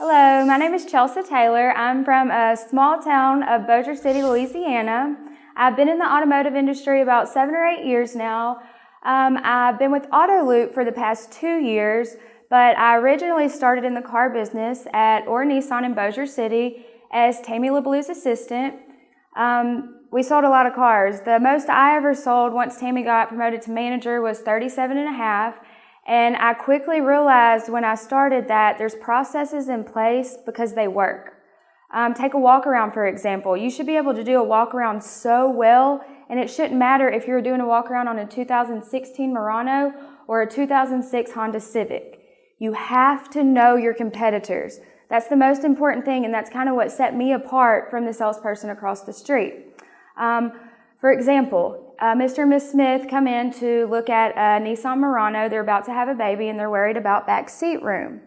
Hello, my name is Chelsa Taylor. I'm from a small town of Bossier City, Louisiana. I've been in the automotive industry about 7 or 8 years now. I've been with Autoloop for the past 2 years, but I originally started in the car business at Nissan in Bossier City as Tammie LeBleu's assistant. We sold a lot of cars. The most I ever sold once Tammie got promoted to manager was 37 and a half. And I quickly realized when I started that there's processes in place because they work. Take a walk around, for example. You should be able to do a walk around so well, and it shouldn't matter if you're doing a walk around on a 2016 Murano or a 2006 Honda Civic. You have to know your competitors. That's the most important thing, and that's kind of what set me apart from the salesperson across the street. For example, Mr. and Ms. Smith come in to look at a Nissan Murano. They're about to have a baby and they're worried about back seat room.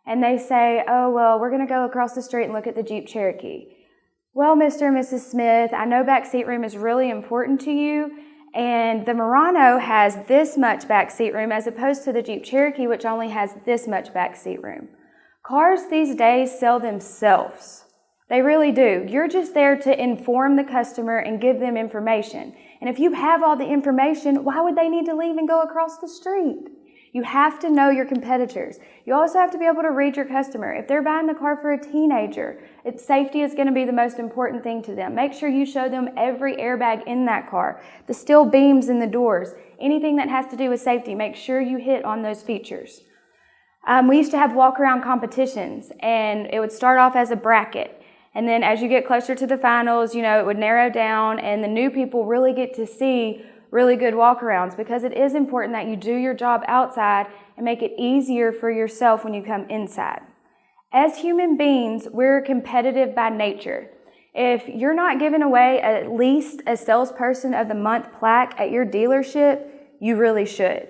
And they say, oh, well, we're going to go across the street and look at the Jeep Cherokee. Well, Mr. and Mrs. Smith, I know back seat room is really important to you, and the Murano has this much back seat room as opposed to the Jeep Cherokee, which only has this much back seat room. Cars these days sell themselves. They really do. You're just there to inform the customer and give them information. And if you have all the information, why would they need to leave and go across the street? You have to know your competitors. You also have to be able to read your customer. If they're buying the car for a teenager, safety is going to be the most important thing to them. Make sure you show them every airbag in that car, the steel beams in the doors, anything that has to do with safety. Make sure you hit on those features. We used to have walk-around competitions, and it would start off as a bracket. And then as you get closer to the finals, it would narrow down, and the new people really get to see really good walk-arounds, because it is important that you do your job outside and make it easier for yourself when you come inside. As human beings, we're competitive by nature. If you're not giving away at least a Salesperson of the Month plaque at your dealership, you really should.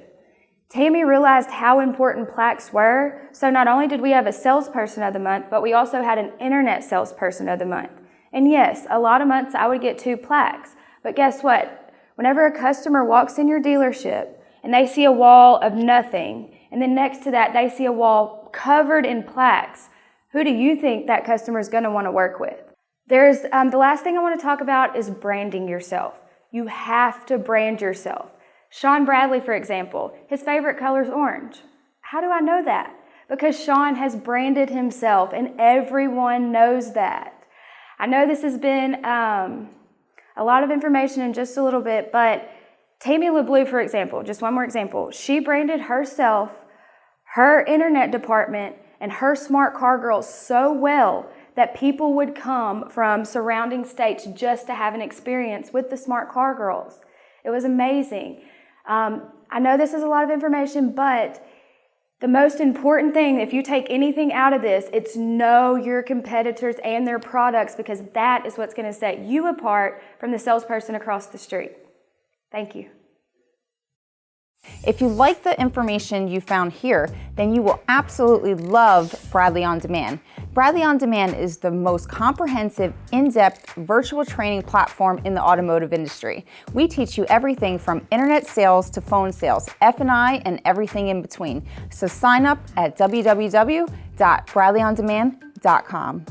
Tammie realized how important plaques were, so not only did we have a Salesperson of the Month, but we also had an Internet Salesperson of the Month. And yes, a lot of months I would get 2 plaques, but guess what? Whenever a customer walks in your dealership and they see a wall of nothing, and then next to that they see a wall covered in plaques, who do you think that customer is going to want to work with? The last thing I want to talk about is branding yourself. You have to brand yourself. Sean Bradley, for example, his favorite color is orange. How do I know that? Because Sean has branded himself and everyone knows that. I know this has been a lot of information in just a little bit, but Tammie LeBleu, for example, just one more example, she branded herself, her internet department, and her smart car girls so well that people would come from surrounding states just to have an experience with the smart car girls. It was amazing. I know this is a lot of information, but the most important thing, if you take anything out of this, it's know your competitors and their products, because that is what's going to set you apart from the salesperson across the street. Thank you. If you like the information you found here, then you will absolutely love Bradley On Demand. Bradley On Demand is the most comprehensive, in-depth virtual training platform in the automotive industry. We teach you everything from internet sales to phone sales, F&I, and everything in between. So sign up at www.bradleyondemand.com.